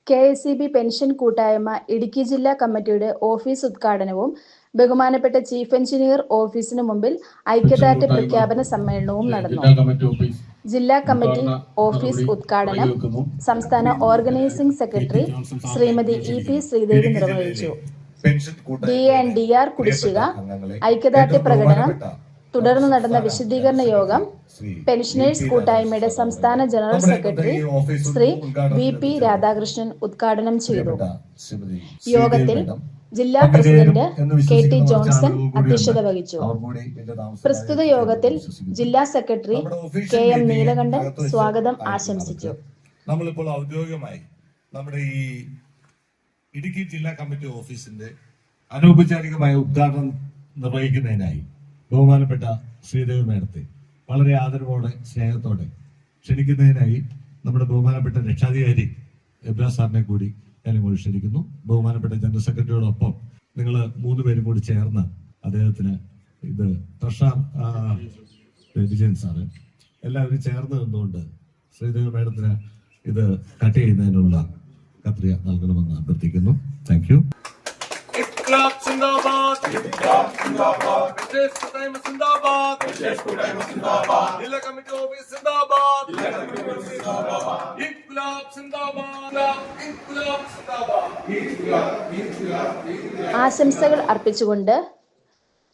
KSEB pension കൂട്ടായ്മ ഇടുക്കി ജില്ലാ കമ്മിറ്റിയുടെ ഓഫീസ് ഉദ്ഘാടനവും ബഹുമാനപ്പെട്ട ചീഫ് എഞ്ചിനീയർ ഓഫീസിനു മുമ്പിൽ ഐക്യദാർഢ്യ പ്രഖ്യാപന സമ്മേളനവും നടന്നു. ജില്ലാ കമ്മിറ്റി ഓഫീസ് ഉദ്ഘാടനം സംസ്ഥാന organising secretary Shrimati EP Sreedevi നിർവഹിച്ചു. DA&DR കുടിശ്ശിക, ഐക്യദാർഢ്യ പ്രകടനം, തുടർന്ന് നടന്ന വിശദീകരണ യോഗം പെൻഷനേഴ്സ് കൂട്ടായ്മയുടെ സംസ്ഥാന general secretary Shri VP Radhakrishnan ഉദ്ഘാടനം ചെയ്തു. യോഗത്തിൽ ജില്ലാ പ്രസിഡന്റ് KT ജോൺസൺ അധ്യക്ഷത വഹിച്ചു. പ്രസ്തുത യോഗത്തിൽ ജില്ലാ സെക്രട്ടറി KM നീലകണ്ഠൻ സ്വാഗതം ആശംസിച്ചു. നമ്മളിപ്പോൾ ഔദ്യോഗികമായി നമ്മുടെ ഈ ഇടുക്കി ജില്ലാ കമ്മിറ്റി ഓഫീസിന്റെ അനൗപചാരികമായ ഉദ്ഘാടനം നിർവഹിക്കുന്നതിനായി ബഹുമാനപ്പെട്ട ശ്രീദേവി മേഡത്തെ വളരെ ആദരവോടെ സ്നേഹത്തോടെ ക്ഷണിക്കുന്നതിനായി നമ്മുടെ ബഹുമാനപ്പെട്ട രക്ഷാധികാരി എബ്രാ സാറിനെ കൂടി ഞാനിങ്ങോട്ട് ക്ഷണിക്കുന്നു. ബഹുമാനപ്പെട്ട ജനറൽ സെക്രട്ടറിയോടൊപ്പം നിങ്ങൾ 3 പേരും കൂടി ചേർന്ന് അദ്ദേഹത്തിന് ഇത് ട്രഷറർ വിജയൻ സാറ് എല്ലാവരും ചേർന്ന് നിന്നുകൊണ്ട് ശ്രീദേവി മേഡത്തിന് ഇത് കട്ട് ചെയ്യുന്നതിനുള്ള കത്രിക നൽകണമെന്ന് അഭ്യർത്ഥിക്കുന്നു. Thank you. ആശംസകൾ അർപ്പിച്ചുകൊണ്ട്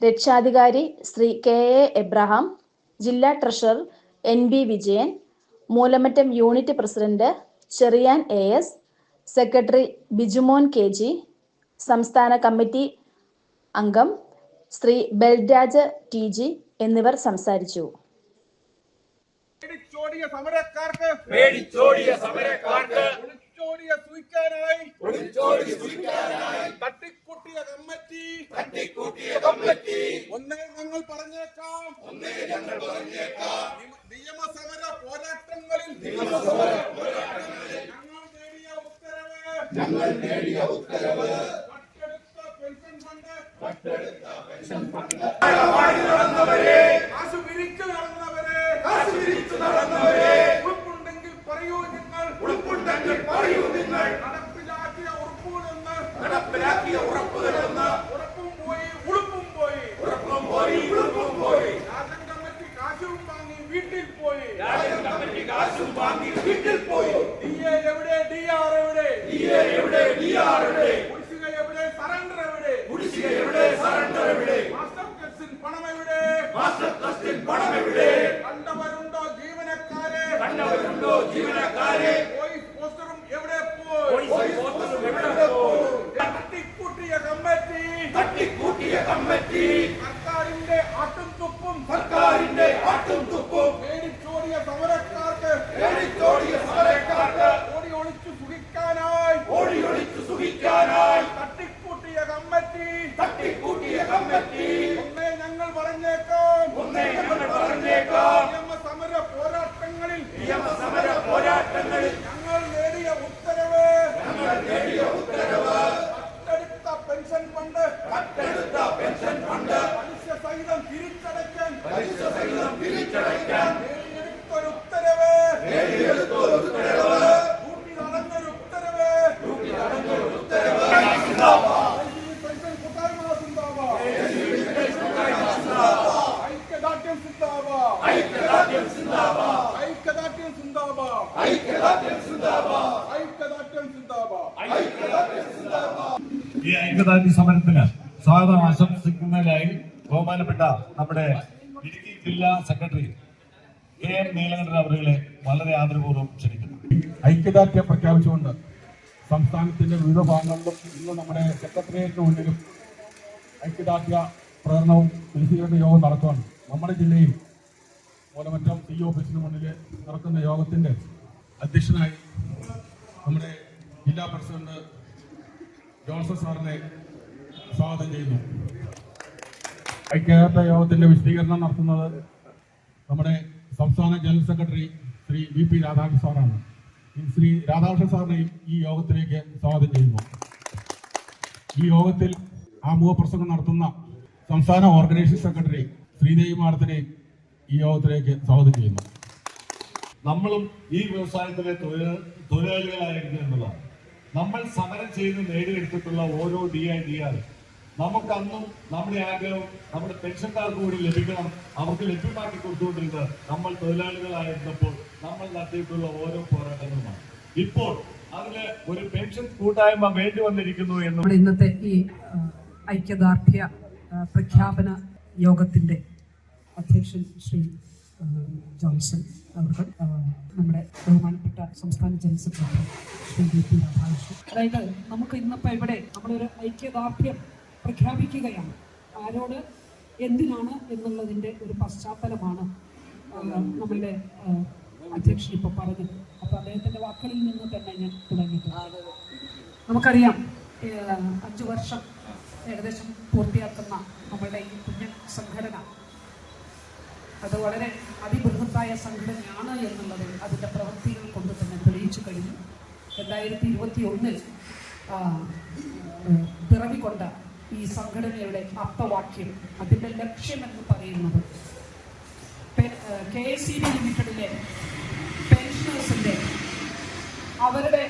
രക്ഷാധികാരി ശ്രീ KA എബ്രഹാം, ജില്ലാ treasurer NB Vijayan, Moolamattom unit president Cheriyan AS, secretary Bijumon KG, സംസ്ഥാന കമ്മിറ്റി അംഗം ശ്രീ ബൽരാജ് TG എന്നിവർ സംസാരിച്ചു. നിയമസമര പോരാട്ടങ്ങളിൽ ഞങ്ങൾ നേടിയ ഉത്തരവ് ഉറപ്പുണ്ടെങ്കിൽ പറയൂ നിങ്ങൾ നടപ്പിലാക്കിയ ഉറപ്പുകളെന്ന് ഉറപ്പും പോയി ഉളുപ്പും പോയി രാജൻ കമ്മിറ്റി കാശും വാങ്ങി വീട്ടിൽ പോയി DA എവിടെ, DR എവിടെ, കുടിശ്ശിക എവിടെ, സറണ്ടർ എവിടെ, മാസ്റ്റർ ട്രസ്റ്റിൻ പണം എവിടെ, കണ്ടവരുണ്ടോ ജീവനക്കാരെ, വോയിസ് പോസ്റ്ററും എവിടെ പോയി, തട്ടിക്കൂട്ടിയ കമ്മിറ്റി സർക്കാരിന്റെ ആട്ടും തുപ്പും പേടിച്ചോടിയ സമരക്കാർക്ക് ഓടി ഒളിച്ചു സുഖിക്കാനായി തട്ടിക്കൂട്ടിയ കമ്മിറ്റി ഒന്നേ ഞങ്ങൾ പറഞ്ഞേക്കാം നിയമസമര പോരാട്ടങ്ങളിൽ ഞങ്ങൾ നേടിയ ഉത്തരവ് കട്ടെടുത്ത പെൻഷൻ ഫണ്ട് പലിശ സഹിതം തിരിച്ചടയ്ക്കാൻ നേടിയെടുത്തൊരു ഉത്തരവ് കൂട്ടി നടന്നൊരു ഉത്തരവ് പെൻഷൻ കൂട്ടായ്മ ഐക്യദാർഢ്യം സിന്ദാബാദ്. ഈ ഐക്യദാർഢ്യ സമരത്തിന് സ്വാഗതം ആശംസിക്കുന്നതിനായി ബഹുമാനപ്പെട്ട നമ്മുടെ ഇടുക്കി ജില്ലാ സെക്രട്ടറി KM നീലകണ്ഠൻ അവരെ വളരെ ആദരപൂർവ്വം ക്ഷണിക്കുന്നു. ഐക്യദാർഢ്യം പ്രഖ്യാപിച്ചുകൊണ്ട് സംസ്ഥാനത്തിന്റെ വിവിധ ഭാഗങ്ങളിലും ഇന്ന് നമ്മുടെ സെക്രട്ടേറിയറ്റിന് മുന്നിലും ഐക്യദാർഢ്യ പ്രകടനവും വിശദീകരണ യോഗം നടത്തുകയാണ്. നമ്മുടെ ജില്ലയിൽ മൂലമറ്റം CE ഓഫീസിന് മുന്നിൽ നടക്കുന്ന യോഗത്തിന്റെ അധ്യക്ഷനായി നമ്മുടെ ജില്ലാ പ്രസിഡന്റ് ജോൺസൺ സാറിനെ സ്വാഗതം ചെയ്യുന്നു. ഐക്യദാർഢ്യ യോഗത്തിന്റെ വിശദീകരണം നടത്തുന്നത് നമ്മുടെ സംസ്ഥാന general secretary Shri VP Radhakrishnan സാറാണ്. ശ്രീ രാധാകൃഷ്ണൻ സാറിനെയും ഈ യോഗത്തിലേക്ക് സ്വാഗതം ചെയ്യുന്നു. ഈ യോഗത്തിൽ ആമുഖപ്രസംഗം നടത്തുന്ന സംസ്ഥാന ഓർഗനൈസിംഗ് സെക്രട്ടറി ശ്രീദേവി മാഡത്തിനെയും ഈ യോഗത്തിലേക്ക് സ്വാഗതം ചെയ്യുന്നു. നമ്മളും ഈ വ്യവസായത്തിലെ തൊഴിലാളികളായിരിക്കും എന്നുള്ളതാണ്. നമ്മൾ സമരം ചെയ്ത് നേടിയെടുത്തിട്ടുള്ള ഓരോ DI/DR നമുക്കന്നും നമ്മുടെ ആഗ്രഹം നമ്മുടെ പെൻഷൻകാർക്ക് കൂടി ലഭിക്കണം, അവർക്ക് ലഭ്യമാക്കി കൊടുത്തുകൊണ്ടിരുന്നത് നമ്മൾ തൊഴിലാളികളായിരുന്നപ്പോൾ നമ്മൾ നടത്തിയിട്ടുള്ള ഓരോ പോരാട്ടങ്ങളുമാണ്. ഇപ്പോൾ അതിന് ഒരു പെൻഷൻ കൂട്ടായ്മ വേണ്ടി വന്നിരിക്കുന്നു എന്ന് ഇന്നത്തെ ഈ ഐക്യദാർഢ്യ പ്രഖ്യാപന യോഗത്തിന്റെ അധ്യക്ഷൻ ശ്രീ ജോൺസൺ അവർ, നമ്മുടെ ബഹുമാനപ്പെട്ട സംസ്ഥാന general secretary Shri VP Radhakrishnan. അതായത് നമുക്ക് ഇന്നിപ്പോൾ ഇവിടെ നമ്മളൊരു ഐക്യദാർഢ്യം പ്രഖ്യാപിക്കുകയാണ്. ആരോട്, എന്തിനാണ് എന്നുള്ളതിൻ്റെ ഒരു പശ്ചാത്തലമാണ് നമ്മളുടെ അധ്യക്ഷൻ ഇപ്പോൾ പറഞ്ഞത്. അപ്പോൾ അദ്ദേഹത്തിൻ്റെ വാക്കുകളിൽ നിന്ന് തന്നെ ഞാൻ തുടങ്ങിയിട്ടുണ്ട്. നമുക്കറിയാം 5 വർഷം ഏകദേശം പൂർത്തിയാക്കുന്ന നമ്മളുടെ ഈ കുഞ്ഞൻ സംഘടന അത് വളരെ അതിബൃഹത്തായ സംഘടനയാണ് എന്നുള്ളത് അതിൻ്റെ പ്രവൃത്തികൾ കൊണ്ട് തന്നെ തെളിയിച്ചു കഴിഞ്ഞു. 2021 പിറവികൊണ്ട ഈ സംഘടനയുടെ അർത്ഥവാക്യം, അതിൻ്റെ ലക്ഷ്യമെന്ന് പറയുന്നത് KSEB ലിമിറ്റഡിലെ പെൻഷനേഴ്സിൻ്റെ അവരുടെ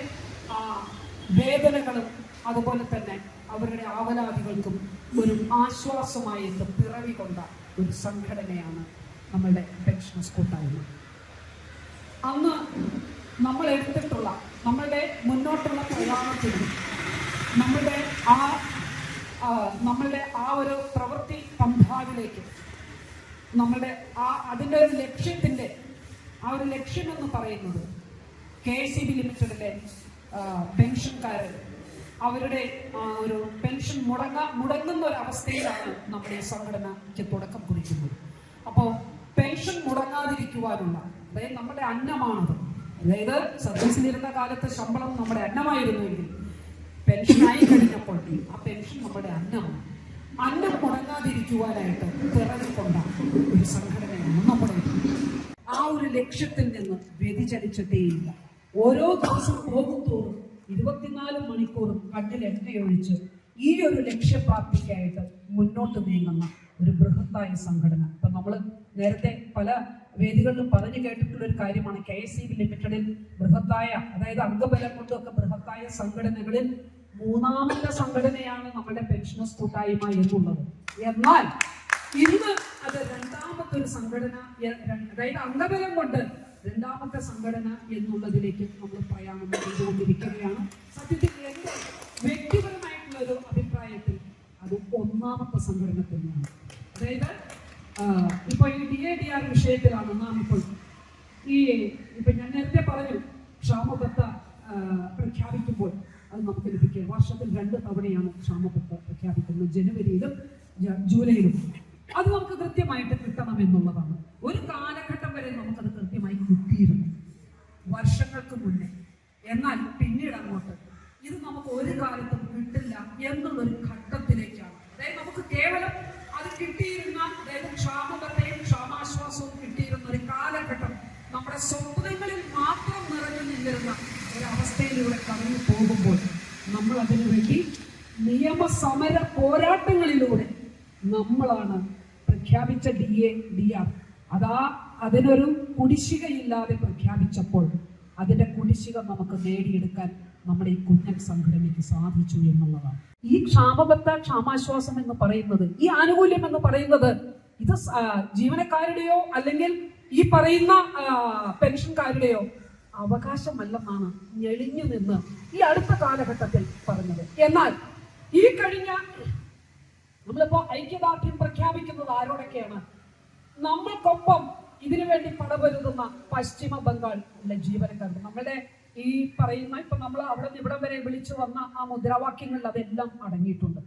വേദനകളും അതുപോലെ തന്നെ അവരുടെ ആവലാതികൾക്കും ഒരു ആശ്വാസമായിട്ട് പിറവികൊണ്ട ഒരു സംഘടനയാണ് നമ്മളുടെ പെൻഷനേഴ്സ് കൂട്ടായ്മ. അന്ന് നമ്മൾ എടുത്തിട്ടുള്ള നമ്മളുടെ മുന്നോട്ടുള്ള പ്രയാണത്തിനും നമ്മളുടെ ആ ഒരു പ്രവൃത്തി പന്ഥാവിലേക്ക് നമ്മളുടെ അതിൻ്റെ ഒരു ലക്ഷ്യത്തിൻ്റെ ഒരു ലക്ഷ്യമെന്ന് പറയുന്നത് KSEB ലിമിറ്റഡിലെ പെൻഷൻകാർ അവരുടെ ഒരു പെൻഷൻ മുടങ്ങുന്ന ഒരു അവസ്ഥയിലാണ് നമ്മുടെ ഈ സംഘടനയ്ക്ക് തുടക്കം കുറിക്കുന്നത്. അപ്പോൾ പെൻഷൻ മുടങ്ങാതിരിക്കുവാനുള്ള, അതായത് നമ്മുടെ അന്നമാണത്. അതായത് സർവീസിലിരുന്ന കാലത്ത് ശമ്പളം നമ്മുടെ അന്നമായിരുന്നുവെങ്കിൽ പെൻഷനായി കഴിഞ്ഞപ്പോൾ ആ പെൻഷൻ നമ്മുടെ അന്നമാണ്. അന്നം മുടങ്ങാതിരിക്കുവാനായിട്ട് പിറവിക്കൊണ്ട ഒരു സംഘടനയാണ് നമ്മുടെ. ആ ഒരു ലക്ഷ്യത്തിൽ നിന്ന് വ്യതിചലിച്ചിട്ടേയില്ല. ഓരോ ദിവസം പോകുന്തോറും 24 മണിക്കൂറും കണ്ണിൽ എണ്ണയൊഴിച്ച് ഈ ഒരു ലക്ഷ്യപ്രാപ്തിക്കായിട്ട് മുന്നോട്ട് നീങ്ങുന്ന ഒരു ബൃഹത്തായ സംഘടന. ഇപ്പൊ നമ്മൾ നേരത്തെ പല വേദികളിലും പറഞ്ഞു കേട്ടിട്ടുള്ള ഒരു കാര്യമാണ് KSEB ലിമിറ്റഡിൽ ബൃഹത്തായ, അതായത് അംഗബലം കൊണ്ടൊക്കെ ബൃഹത്തായ സംഘടനകളിൽ 3ാമത്തെ സംഘടനയാണ് നമ്മുടെ പെൻഷനേഴ്സ് കൂട്ടായ്മ എന്നുള്ളത്. എന്നാൽ ഇന്ന് അത് 2ാമത്തെ ഒരു സംഘടന, അതായത് അംഗബലം കൊണ്ട് 2ാമത്തെ സംഘടന എന്നുള്ളതിലേക്ക് നമ്മൾ പ്രയാണം ചെയ്തുകൊണ്ടിരിക്കുകയാണ്. സത്യത്തിൽ എന്റെ വ്യക്തിപരമായിട്ടുള്ള ഒരു അഭിപ്രായത്തിൽ അത് 1ാമത്തെ സംഘടന തന്നെയാണ്. അതായത് ഇപ്പോൾ ഈ DA/DR വിഷയത്തിലാണ് നാം ഇപ്പോൾ ഇപ്പൊ ഞാൻ നേരത്തെ പറഞ്ഞു, ക്ഷാമബത്ത പ്രഖ്യാപിക്കുമ്പോൾ അത് നമുക്ക് ലഭിക്കുക. വർഷത്തിൽ 2 തവണയാണ് ക്ഷാമബത്ത പ്രഖ്യാപിക്കുന്നത്, ജനുവരിയിലും ജൂലൈയിലും. അത് നമുക്ക് കൃത്യമായിട്ട് കിട്ടണം എന്നുള്ളതാണ്. ഒരു കാലഘട്ടം വരെ നമുക്കത് കൃത്യമായി കിട്ടിയിരുന്നു വർഷങ്ങൾക്ക് മുന്നേ. എന്നാൽ പിന്നീട് അങ്ങോട്ട് ഇത് നമുക്ക് ഒരു കാലത്തും കിട്ടില്ല എന്നുള്ളൊരു ഘട്ടത്തിലേക്കാണ്. അതായത് നമുക്ക് കേവലം അത് കിട്ടിയിരുന്ന, അതായത് ക്ഷാമബത്തയും ക്ഷാമാശ്വാസവും കിട്ടിയിരുന്ന ഒരു കാലഘട്ടം നമ്മുടെ സ്വപ്നങ്ങളിൽ മാത്രം നിറഞ്ഞു നിന്നിരുന്ന ഒരവസ്ഥയിലൂടെ കടന്നു പോകുമ്പോൾ നമ്മൾ അതിനു വേണ്ടി നിയമസമര പോരാട്ടങ്ങളിലൂടെ നമ്മളാണ് പ്രഖ്യാപിച്ച DA/DR അതിനൊരു കുടിശ്ശികയില്ലാതെ പ്രഖ്യാപിച്ചപ്പോൾ അതിന്റെ കുടിശ്ശിക നമുക്ക് നേടിയെടുക്കാൻ നമ്മുടെ ഈ കുഞ്ഞൻ സംഘടനയ്ക്ക് സാധിച്ചു എന്നുള്ളതാണ്. ഈ ക്ഷാമബത്ത, ക്ഷാമാശ്വാസം എന്ന് പറയുന്നത്, ഈ ആനുകൂല്യം എന്ന് പറയുന്നത് ഇത് ജീവനക്കാരുടെയോ അല്ലെങ്കിൽ ഈ പറയുന്ന പെൻഷൻകാരുടെയോ അവകാശമല്ലെന്നാണ് ഞെളിഞ്ഞു നിന്ന് ഈ അടുത്ത കാലഘട്ടത്തിൽ പറഞ്ഞത്. എന്നാൽ ഈ കഴിഞ്ഞ നമ്മളിപ്പോ ഐക്യദാർഢ്യം പ്രഖ്യാപിക്കുന്നത് ആരോടൊക്കെയാണ്? നമ്മൾക്കൊപ്പം ഇതിനുവേണ്ടി പടപൊരുതുന്ന പശ്ചിമ ബംഗാളിലെ ജീവനക്കാർക്ക്, നമ്മുടെ ഈ പറയുന്ന ഇപ്പൊ നമ്മൾ അവിടെ നിന്ന് ഇവിടം വരെ വിളിച്ചു വന്ന ആ മുദ്രാവാക്യങ്ങളിൽ അതെല്ലാം അടങ്ങിയിട്ടുണ്ട്.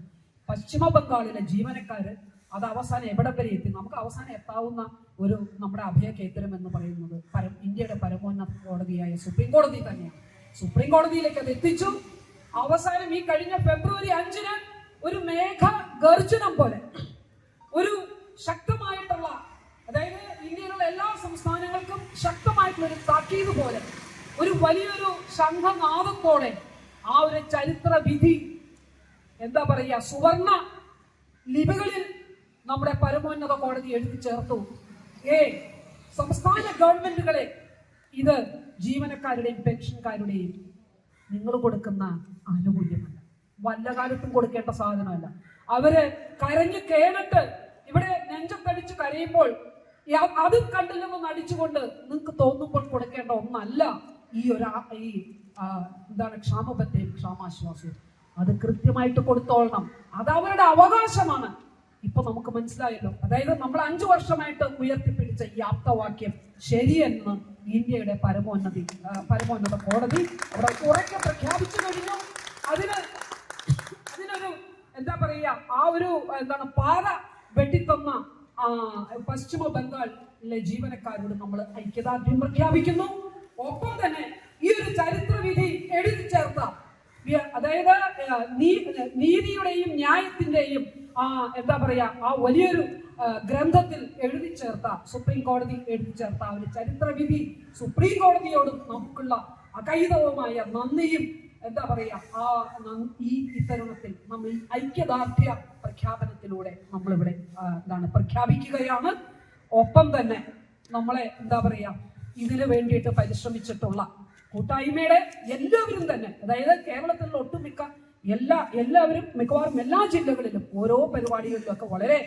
പശ്ചിമ ബംഗാളിലെ ജീവനക്കാര് അത് അവസാനം എവിടെ വരെ എത്തി? നമുക്ക് അവസാനം എത്താവുന്ന ഒരു നമ്മുടെ അഭയകേന്ദ്രം എന്ന് പറയുന്നത് ഇന്ത്യയുടെ പരമോന്നത കോടതിയായ സുപ്രീം കോടതി തന്നെയാണ്. സുപ്രീം കോടതിയിലേക്ക് അത് എത്തിച്ചു. അവസാനം ഈ കഴിഞ്ഞ ഫെബ്രുവരി 5-ന് ഒരു മേഘ ഗർജനം പോലെ, ഒരു ശക്തമായിട്ടുള്ള, അതായത് ഇന്ത്യയിലുള്ള എല്ലാ സംസ്ഥാനങ്ങൾക്കും ശക്തമായിട്ടുള്ള ഒരു താക്കീത് പോലെ, ഒരു വലിയൊരു ശംഖനാദത്തോടെ ആ ഒരു ചരിത്ര വിധി, എന്താ പറയുക, സുവർണ ലിപികളിൽ നമ്മുടെ പരമോന്നത കോടതി എഴുതി ചേർത്തു. സംസ്ഥാന ഗവൺമെന്റുകളെ ഇത് ജീവനക്കാരുടെയും പെൻഷൻകാരുടെയും നിങ്ങൾ കൊടുക്കുന്ന ആനുകൂല്യമല്ല, വല്ല കാലത്തും കൊടുക്കേണ്ട സാധനമല്ല. അവര് കരഞ്ഞു കേണിട്ട് ഇവിടെ നെഞ്ചത്തടിച്ച് കരയുമ്പോൾ അത് കണ്ടില്ലെന്ന് നടിച്ചുകൊണ്ട് നിങ്ങൾക്ക് തോന്നുമ്പോൾ കൊടുക്കേണ്ട ഒന്നല്ല എന്താണ് ക്ഷാമബത്തയും ക്ഷാമാശ്വാസവും. അത് കൃത്യമായിട്ട് കൊടുത്തോളണം. അത് അവരുടെ അവകാശമാണ്. ഇപ്പൊ നമുക്ക് മനസ്സിലായല്ലോ. അതായത് നമ്മൾ 5 വർഷമായിട്ട് ഉയർത്തിപ്പിടിച്ച ഈ ആപ്തവാക്യം ശരിയെന്ന് ഇന്ത്യയുടെ പരമോന്നത കോടതി അവിടെ ഉറക്കെ പ്രഖ്യാപിച്ചു കഴിഞ്ഞു. അതിനൊരു എന്താ പറയുക, പാത വെട്ടിത്തന്ന പശ്ചിമ ബംഗാളിലെ ജീവനക്കാരോട് നമ്മൾ ഐക്യദാർഢ്യം പ്രഖ്യാപിക്കുന്നു. ഒപ്പം തന്നെ ഈ ഒരു ചരിത്രവിധി എഴുതി ചേർത്ത, അതായത് നീതിയുടെയും ന്യായത്തിന്റെയും ആ വലിയൊരു ഗ്രന്ഥത്തിൽ എഴുതി ചേർത്ത, സുപ്രീം കോടതി എഴുതി ചേർത്ത ഒരു ചരിത്രവിധി സുപ്രീം കോടതിയോടും നമുക്കുള്ള അകൈതവുമായ നന്ദിയും ഈ തരുണത്തിൽ നമ്മൾ ഐക്യദാർഢ്യ പ്രഖ്യാപനത്തിലൂടെ നമ്മളിവിടെ പ്രഖ്യാപിക്കുകയാണ്. ഒപ്പം തന്നെ നമ്മളെ ഇതിനു വേണ്ടിയിട്ട് പരിശ്രമിച്ചിട്ടുള്ള കൂട്ടായ്മയുടെ എല്ലാവരും തന്നെ, അതായത് കേരളത്തിലുള്ള ഒട്ടുമിക്ക എല്ലാവരും മിക്കവാറും എല്ലാ ജില്ലകളിലും ഓരോ പരിപാടികളിലും ഒക്കെ വളരെ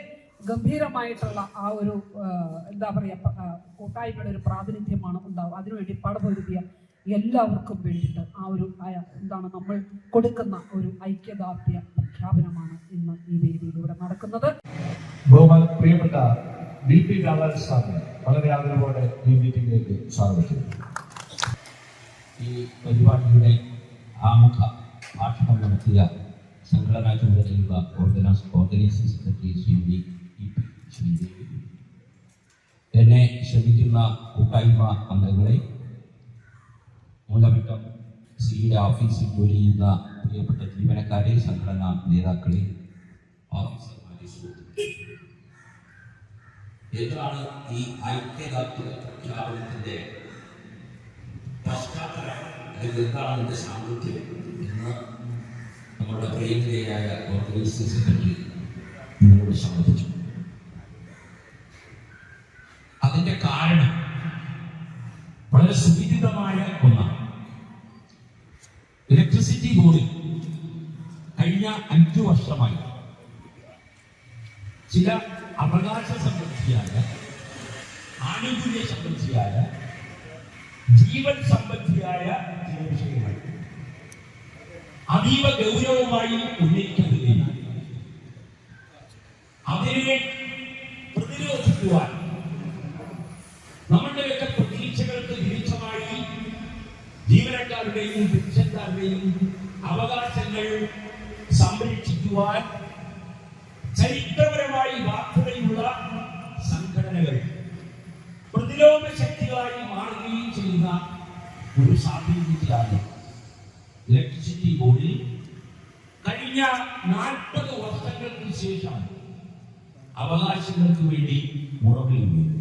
ഗംഭീരമായിട്ടുള്ള ആ ഒരു കൂട്ടായ്മയുടെ ഒരു പ്രാതിനിധ്യമാണ് ഉണ്ടാവുക. അതിനുവേണ്ടി പടപൊരുതിയ എല്ലാവർക്കും വേണ്ടിയിട്ട് നമ്മൾ കൊടുക്കുന്ന ഒരു ഐക്യദാർഢ്യ പ്രഖ്യാപനമാണ് ഇന്ന് ഈ വേദിയിലൂടെ നടക്കുന്നത്. പ്രിയപ്പെട്ട VP രാധാകൃഷ്ണൻ സാറിനെ വളരെ ആദരവോടെ ഈ മീറ്റിംഗിലേക്ക് സ്വാഗതം ചെയ്യുന്നു. ഈ പരിപാടിയുടെ ആമുഖ ഭാഷണം നടത്തിയ സംഘടനാ ചുമതലയുള്ള ഓർഗനൈസിംഗ് സെക്രട്ടറി ശ്രീദേവി, എന്നെ ശ്രമിക്കുന്ന കൂട്ടായ്മ അംഗങ്ങളെ, മൂലമറ്റം സിയുടെ ഓഫീസിൽ ജോലി ചെയ്യുന്ന പ്രിയപ്പെട്ട ജീവനക്കാരെ, സംഘടനാ നേതാക്കളെ, ഓഫീസർമാരെ, എന്താണ് ഈ ഐക്യദാർഢ്യ പ്രഖ്യാപനത്തിന്റെ പശ്ചാത്തലം, അല്ലെങ്കിൽ എന്താണ് ഇതിന്റെ സാമർത്ഥ്യം എന്ന് നമ്മുടെ പ്രിയങ്കരയായ ഓർഗനൈസിംഗ് സെക്രട്ടറി നിങ്ങളോട് സംബന്ധിച്ചു. അതിന്റെ കാരണം വളരെ സുവിദിതമായ ഒന്നാണ്. ഇലക്ട്രിസിറ്റി ബോർഡിൽ കഴിഞ്ഞ 5 വർഷമായി ചില അവകാശ സംബന്ധിയായ, ആനുകൂല്യ സംബന്ധിയായ, ജീവൻ സംബന്ധിയായ ചില വിഷയങ്ങൾ അതീവ ഗൗരവമായി ഉന്നയിക്കപ്പെടുകയും അതിനെ പ്രതിരോധിക്കുവാൻ നമ്മളുടെയൊക്കെ പ്രതീക്ഷകൾക്ക് വിരുദ്ധമായി ജീവനക്കാരുടെയും പെൻഷൻകാരുടെയും അവകാശങ്ങൾ സംരക്ഷിക്കുവാൻ ചരിത്രപരമായി ബാധ്യതയുള്ള സംഘടനകൾ പ്രതിരോധ ശക്തിയായി മാറുകയും ചെയ്യുന്ന ഒരു സാധ്യതയാണ് ഇലക്ട്രിസിറ്റി ബോർഡിൽ കഴിഞ്ഞ 40 വർഷങ്ങൾക്ക് ശേഷം അവകാശങ്ങൾക്ക് വേണ്ടി മുറവിളിക്കുന്നത്.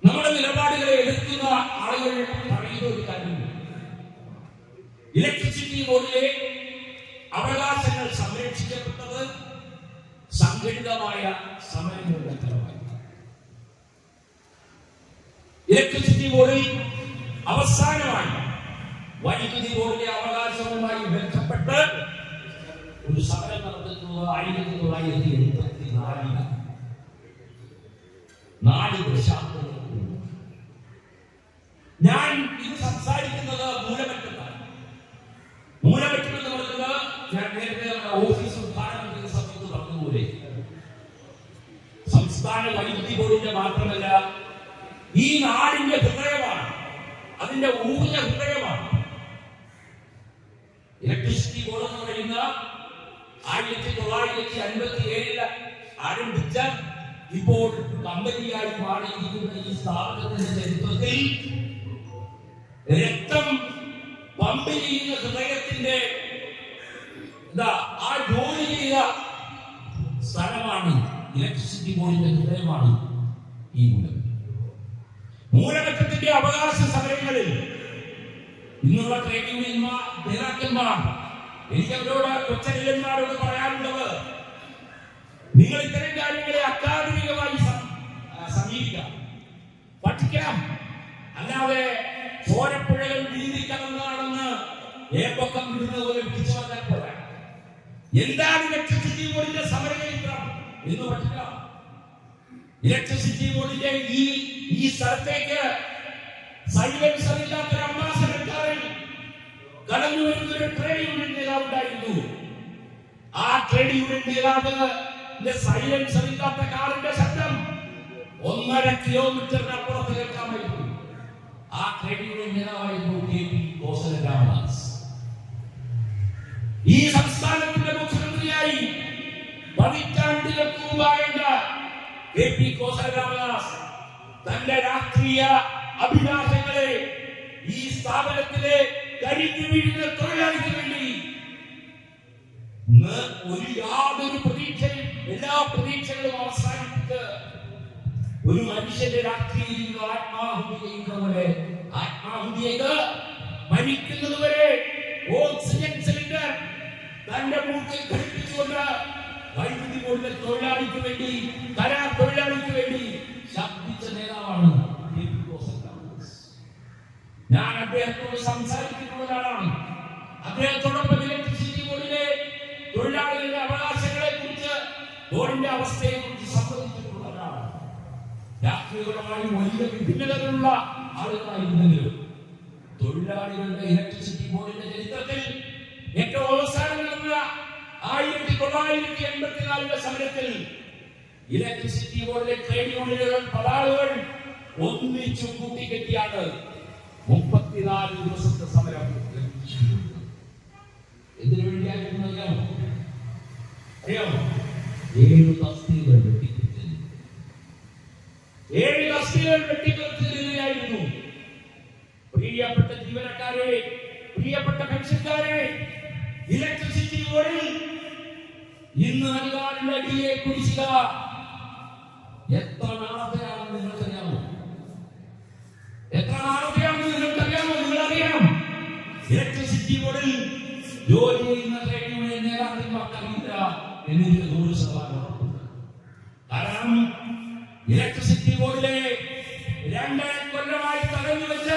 നമ്മുടെ നിലപാടുകളെ എതിർക്കുന്ന ആളുകൾ പറയുന്ന ഒരു കാര്യമില്ല. ഇലക്ട്രിസിറ്റി ബോർഡിലെ അവകാശങ്ങൾ സംരക്ഷിക്കപ്പെട്ടത് സംഘടിതമായ സമരങ്ങളുടെ ഫലമായി. ഇലക്ട്രിസിറ്റി ബോർഡിൽ അവസാനമായി വൈദ്യുതി ബോർഡിലെ അവകാശവുമായി ബന്ധപ്പെട്ട് ഒരു സമരം നടത്തുന്നത് 1984 4 ദശാബ്ദങ്ങൾക്ക് മുമ്പ്. ഞാൻ ഇത് സംസാരിക്കുന്നത് മൂലമറ്റത്താണ്. മൂലമറ്റം എന്ന് പറയുന്നത് ഞാൻ നേരത്തെ ഓഫീസ് ഉദ്ഘാടനം ചെയ്ത സമയത്ത് പറഞ്ഞതുപോലെ സംസ്ഥാന വൈദ്യുതി ബോർഡിന്റെ മാത്രമല്ല, ഈ നാടിന്റെ ഹൃദയമാണ്, അതിന്റെ ഊർജ ഹൃദയമാണ്. ഇലക്ട്രിസിറ്റി ബോർഡ് എന്ന് പറയുന്ന 1957 ആരംഭിച്ച, ഇപ്പോൾ കമ്പനിയായി മാറിയിരിക്കുന്ന ഈ സ്ഥാപനത്തിന്റെ ചരിത്രത്തിൽ രക്തം പമ്പ് ചെയ്യുന്ന ഹൃദയത്തിന്റെ ആ ജോലി ചെയ്ത സ്ഥലമാണ് ഇലക്ട്രിസിറ്റി ബോർഡിന്റെ ഹൃദയമാണ് ഈ മൂലമറ്റത്തിന്റെ അവകാശ സമരങ്ങളിൽ ഇന്നുള്ള ട്രേഡ് യൂണിയന്മാർ നേതാക്കന്മാർ, എനിക്ക് അവരോട് കൊച്ചനിലന്മാരോട് പറയാനുള്ളത്, നിങ്ങൾ ഇത്തരം കാര്യങ്ങളെ അക്കാദമികമായി സമീപിക്കാം, പഠിക്കണം. അല്ലാതെ ചോരപ്പുഴകൾ വീതിക്കണമെന്നാണെന്ന് ഏപ്പൊക്കം വിടുന്ന പോലെ പിടിച്ചു വന്നാൽ പോരാ. എന്താണ് ഇലക്ട്രിസിറ്റി ബോർഡിന്റെ സമരചരിത്രം എന്ന് പഠിക്കുക. ഇലക്ട്രിസിറ്റി ബോർഡിന്റെ ഈ സ്ഥലത്തേക്ക് സൈലൻസർ ഇല്ലാത്തൊരു അംബാസഡർ കാറിൽ കടന്നു വരുന്ന ഒരു ട്രേഡ് യൂണിയൻ നേതാവ് ഉണ്ടായിരുന്നു. ആ ട്രേഡ് യൂണിയൻ നേതാവിന്റെ സൈലൻസർ ഇല്ലാത്ത കാറിന്റെ ശബ്ദം 1.5 കിലോമീറ്ററിനപ്പുറത്ത് കേൾക്കാമായിരുന്നു. ആ ട്രേഡ് യൂണിയൻ നേതാവായിരുന്നു KP കോസല രാമദാസ്. ഈ സംസ്ഥാനത്തിന്റെ മുഖ്യമന്ത്രിയായി പതിറ്റാണ്ടുകൾക്ക് മുമ്പാകേണ്ട KP കോസല രാമദാസ് തന്റെ രാഷ്ട്രീയ അഭിലാഷങ്ങളെ ഈ സ്ഥാപനത്തിലെ കരിഞ്ഞു വീഴുന്ന തൊഴിലാളിക്ക് വേണ്ടി യാതൊരു പ്രതീക്ഷയും എല്ലാ പ്രതീക്ഷകളും അവസാനിപ്പിച്ച് ഒരു മനുഷ്യന്റെ രാഷ്ട്രീയ ആത്മാഹുതി ചെയ്യുന്നവരെ ആത്മാഹുതി ചെയ്ത് മരിക്കുന്നതുവരെ ഓക്സിജൻ സിലിണ്ടർ തന്റെ മൂക്കിൽ ഘടിപ്പിച്ചുകൊണ്ട് വൈദ്യുതി ബോർഡിലെ തൊഴിലാളിക്ക് വേണ്ടി കരാർ തൊഴിലാളിക്ക് വേണ്ടി ശബ്ദിച്ച നേതാവാണ് ഞാൻ അദ്ദേഹത്തോട് സംസാരിക്കുന്ന ഒരാളാണ്. അദ്ദേഹത്തോടൊപ്പം ഇലക്ട്രിസിറ്റി ബോർഡിലെ തൊഴിലാളികളുടെ അവകാശങ്ങളെ കുറിച്ച് ബോർഡിന്റെ അവസ്ഥയെ കുറിച്ച് സംബന്ധിച്ചിട്ടുള്ള ഒരാളാണ്. രാഷ്ട്രീയപരമായി വലിയ വിഭിന്നതകളുള്ള ആളുകളായിരുന്നെങ്കിലും തൊഴിലാളികളുടെ ഇലക്ട്രിസിറ്റി ബോർഡിന്റെ ചരിത്രത്തിൽ ഏറ്റവും അവസാനം നടന്ന 1984 സമരത്തിൽ ഇലക്ട്രിസിറ്റി ബോർഡിലെ ട്രേഡ് യൂണിയനുകൾ പതാകകൾ ഒന്നിച്ചു കൂട്ടിക്കെട്ടിയാണ് 34 ദിവസത്തെ സമരം. എന്തിനു വേണ്ടിയായിരുന്നു അറിയാമോ? 7 തസ്തികകൾ വെട്ടിക്കുറച്ചിരുന്നു. പ്രിയപ്പെട്ട ജീവനക്കാരെ, പ്രിയപ്പെട്ട പെൻഷൻകാരെ, ഇലക്ട്രിസിറ്റി ബോർഡിൽ ഇന്ന് നൽകാനുള്ള DA കുടിശ്ശിക എത്ര നാളത്തെയാണെന്ന് നിങ്ങൾക്കറിയാമോ? എത്ര നാളത്തെയാണെന്ന് നിങ്ങൾക്കറിയാമോ? നിങ്ങളറിയാം. ഇലക്ട്രിസിറ്റി ബോർഡിൽ ജോലി ചെയ്യുന്ന ട്രേഡ് യൂണിയൻ നേതാക്കന്മാർക്കറിയില്ല എന്നതിന് 100% ഉറപ്പുണ്ട്. കാരണം ഇലക്ട്രിസിറ്റി ബോർഡിലെ 2 കൊല്ലമായി തടഞ്ഞു വെച്ച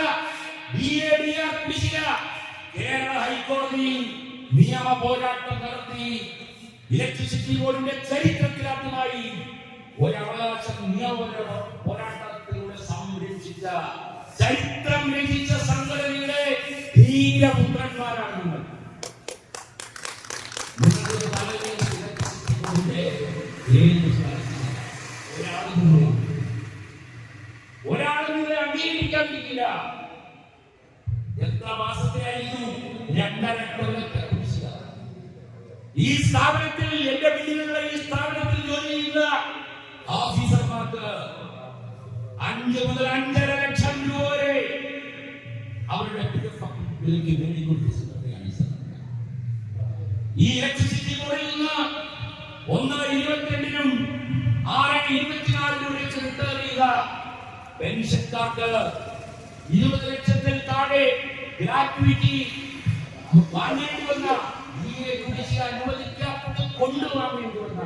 DADR കുടിശ്ശിക കേരള ഹൈക്കോടതി നിയമ പോരാട്ടം നടത്തി ഇലക്ട്രിസിറ്റി ബോർഡിന്റെ ചരിത്രത്തിലാദ്യമായി ഒരവകാശം നിയമ പോരാട്ടത്തിലൂടെ സംരക്ഷിച്ച ചരിത്രം രചിച്ച സംഘടനയുടെ ധീരപുത്രന്മാരാണ് നിങ്ങൾ. ഒരാളും നിങ്ങളെ അംഗീകരിക്കാതിരിക്കില്ല. എത്ര മാസത്തെയായിരുന്നു? 2.5 കൊല്ലത്തെ കുടിശ്ശിക. ഈ സ്ഥാപനത്തിൽ, എന്റെ വീട്ടിലുള്ള ഈ സ്ഥാപനത്തിൽ ജോലി ചെയ്യുന്ന ഓഫീസർമാർക്ക് 5 മുതൽ 5.5 ലക്ഷം രൂപ വരെ അവരുടെ വിലയ്ക്ക് നേടിക്കൊടുത്തിട്ടുള്ളതാണ് ഈ സർക്കാർ. ഈ ഇലക്ട്രിസിറ്റി ബോർഡിൽ നിന്ന് 1/22 6/24 വെച്ച് റിട്ടയർ ചെയ്ത പെൻഷൻകാർക്ക് 20 ലക്ഷത്തിൽ താഴെ ഗ്രാറ്റുവിറ്റി വാങ്ങേണ്ടി വന്ന DA കുടിശ്ശിക അനുവദിക്കാത്തത് കൊണ്ടുവാങ്ങേണ്ടി വന്ന